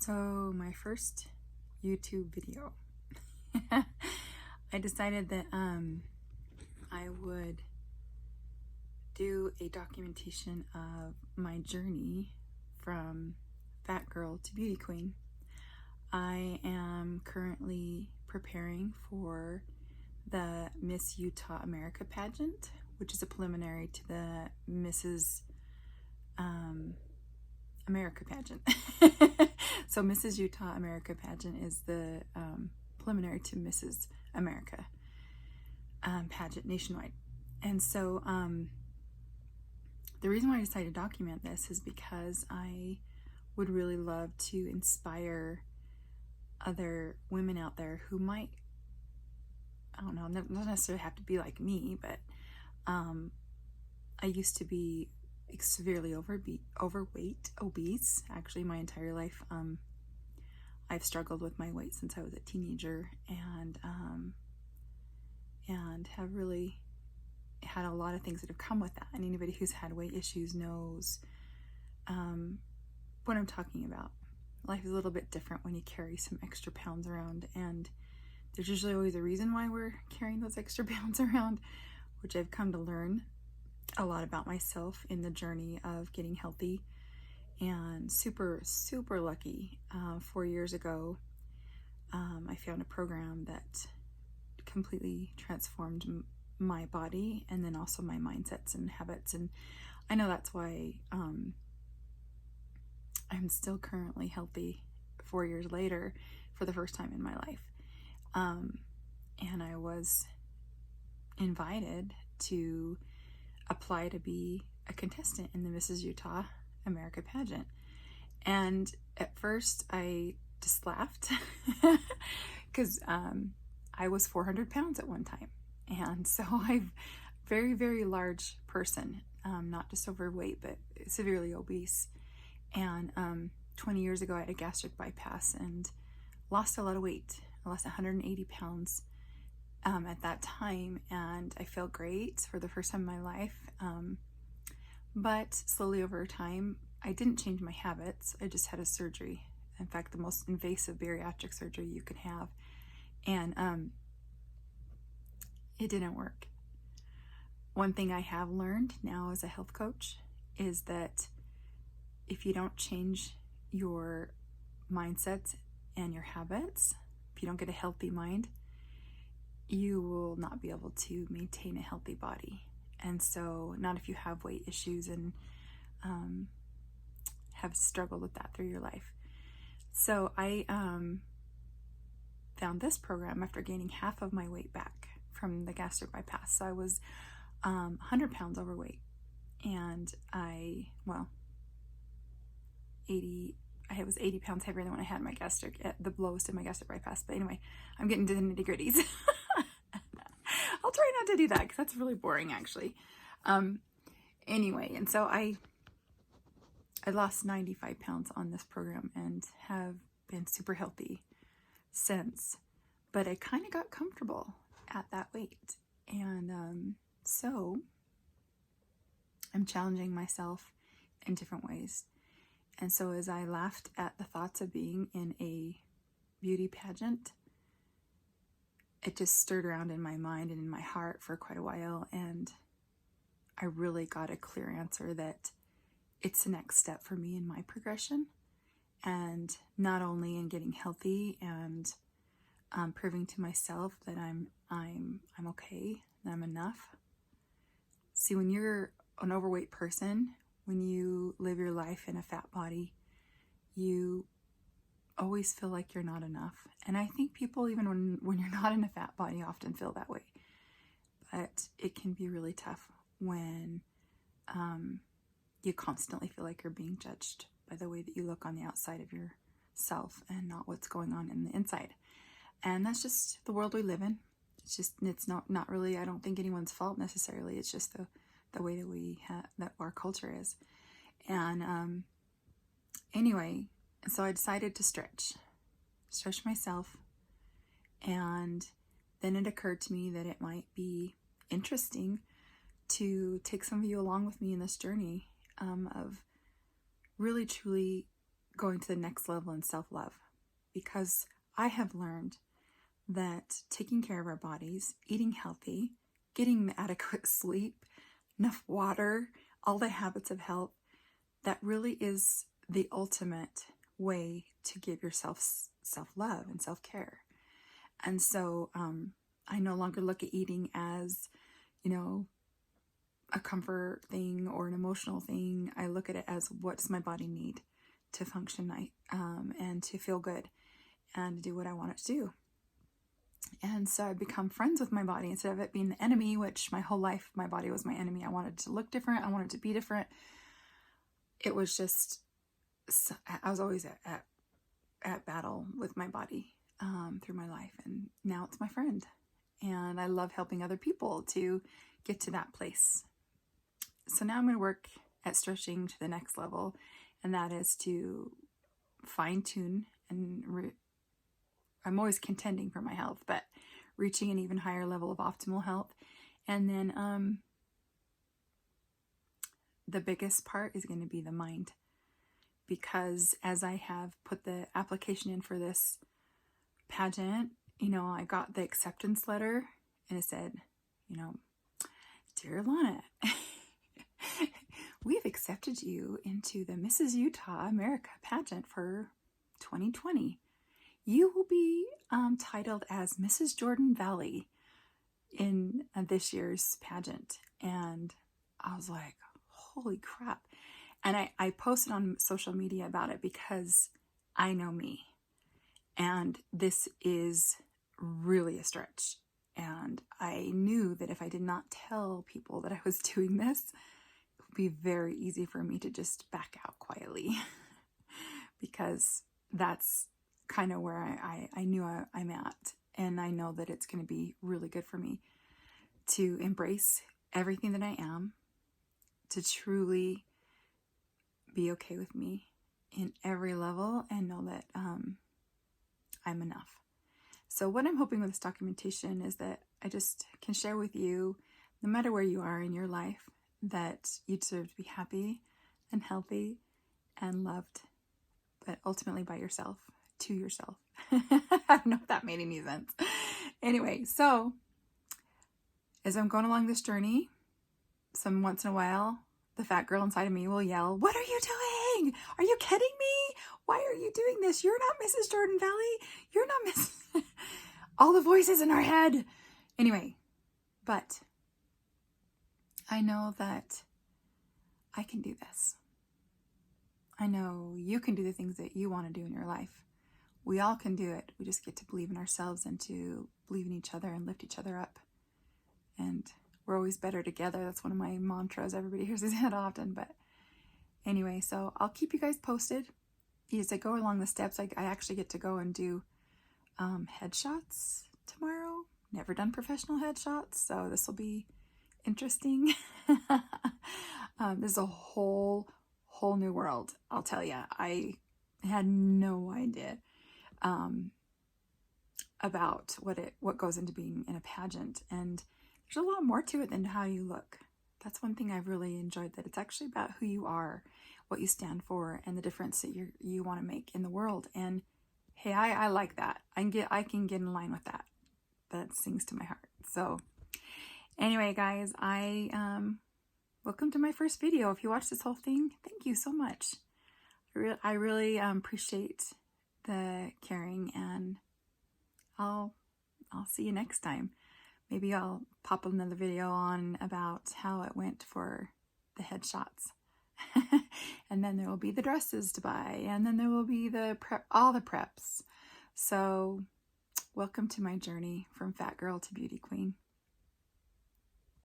So my first YouTube video, I decided that I would do a documentation of my journey from fat girl to beauty queen. I am currently preparing for the Miss Utah America pageant, which is a preliminary to the Mrs. America pageant. So Mrs. Utah America pageant is the preliminary to Mrs. America pageant nationwide. And so the reason why I decided to document this is because I would really love to inspire other women out there who might, I don't know, not necessarily have to be like me, but I used to be severely overweight, obese, actually my entire life. I've struggled with my weight since I was a teenager, and have really had a lot of things that have come with that. And anybody who's had weight issues knows what I'm talking about. Life is a little bit different when you carry some extra pounds around, and there's usually always a reason why we're carrying those extra pounds around, which I've come to learn a lot about myself in the journey of getting healthy. And super lucky, 4 years ago, I found a program that completely transformed my body, and then also my mindsets and habits. And I know that's why I'm still currently healthy 4 years later for the first time in my life. And I was invited to apply to be a contestant in the Mrs. Utah America pageant. And at first I just laughed because I was 400 pounds at one time. And so I'm a very large person, not just overweight, but severely obese. And 20 years ago I had a gastric bypass and lost a lot of weight. I lost 180 pounds at that time, and I felt great for the first time in my life. But slowly over time, I didn't change my habits. I just had a surgery. In fact, the most invasive bariatric surgery you could have. And it didn't work. One thing I have learned now as a health coach is that if you don't change your mindsets and your habits, if you don't get a healthy mind, you will not be able to maintain a healthy body. And so, not if you have weight issues and have struggled with that through your life. So I found this program after gaining half of my weight back from the gastric bypass. So I was 100 pounds overweight, and I was 80 pounds heavier than when I had my gastric, at the lowest of my gastric bypass. But anyway, I'm getting to the nitty gritties. I'll try not to do that because that's really boring, actually. Anyway, and so I lost 95 pounds on this program and have been super healthy since. But I kind of got comfortable at that weight. And so I'm challenging myself in different ways. And so as I laughed at the thoughts of being in a beauty pageant, it just stirred around in my mind and in my heart for quite a while. And I really got a clear answer that it's the next step for me in my progression. And not only in getting healthy and proving to myself that I'm okay, that I'm enough. See, when you're an overweight person, when you live your life in a fat body, you always feel like you're not enough. And I think people, even when you're not in a fat body, often feel that way. But it can be really tough when you constantly feel like you're being judged by the way that you look on the outside of yourself and not what's going on in the inside. And that's just the world we live in. It's not really, I don't think, anyone's fault necessarily. It's just the way that that our culture is. And anyway, so I decided to stretch myself. And then it occurred to me that it might be interesting to take some of you along with me in this journey of really truly going to the next level in self-love, because I have learned that taking care of our bodies, eating healthy, getting adequate sleep, enough water, all the habits of health, that really is the ultimate way to give yourself self-love and self-care. And so I no longer look at eating as, you know, a comfort thing or an emotional thing. I look at it as, what does my body need to function and to feel good and do what I want it to do. And so I've become friends with my body instead of it being the enemy, which my whole life, my body was my enemy. I wanted to look different. I wanted to be different. It was just, I was always at battle with my body through my life. And now it's my friend. And I love helping other people to get to that place. So now I'm going to work at stretching to the next level. And that is to fine tune and I'm always contending for my health, but reaching an even higher level of optimal health. And then the biggest part is going to be the mind, because as I have put the application in for this pageant, you know, I got the acceptance letter and it said, you know, "Dear Launa, we've accepted you into the Mrs. Utah America pageant for 2020. You will be titled as Mrs. Jordan Valley in this year's pageant." And I was like, holy crap. And I posted on social media about it because I know me. And this is really a stretch. And I knew that if I did not tell people that I was doing this, it would be very easy for me to just back out quietly. Because that's kind of where I knew I'm at. And I know that it's going to be really good for me to embrace everything that I am, to truly be okay with me in every level and know that I'm enough. So what I'm hoping with this documentation is that I just can share with you, no matter where you are in your life, that you deserve to be happy and healthy and loved, but ultimately by yourself, to yourself. I don't know if that made any sense. Anyway, so as I'm going along this journey, once in a while, the fat girl inside of me will yell, "What are you doing? Are you kidding me? Why are you doing this? You're not Mrs. Jordan Valley. You're not Miss..." All the voices in our head. Anyway, but I know that I can do this. I know you can do the things that you want to do in your life. We all can do it. We just get to believe in ourselves and to believe in each other and lift each other up. And we're always better together. That's one of my mantras. Everybody hears it often. But anyway, so I'll keep you guys posted. As I go along the steps, I actually get to go and do headshots tomorrow. Never done professional headshots, so this will be interesting. This is a whole new world, I'll tell you. I had no idea about what goes into being in a pageant, and there's a lot more to it than how you look. That's one thing I've really enjoyed, that it's actually about who you are, what you stand for, and the difference that you want to make in the world. And hey, I like that. I can get in line with that. That sings to my heart. So anyway, guys, welcome to my first video. If you watched this whole thing, thank you so much. I really appreciate the caring, and I'll see you next time. Maybe I'll pop another video on about how it went for the headshots. And then there will be the dresses to buy, and then there will be all the preps. So welcome to my journey from fat girl to beauty queen.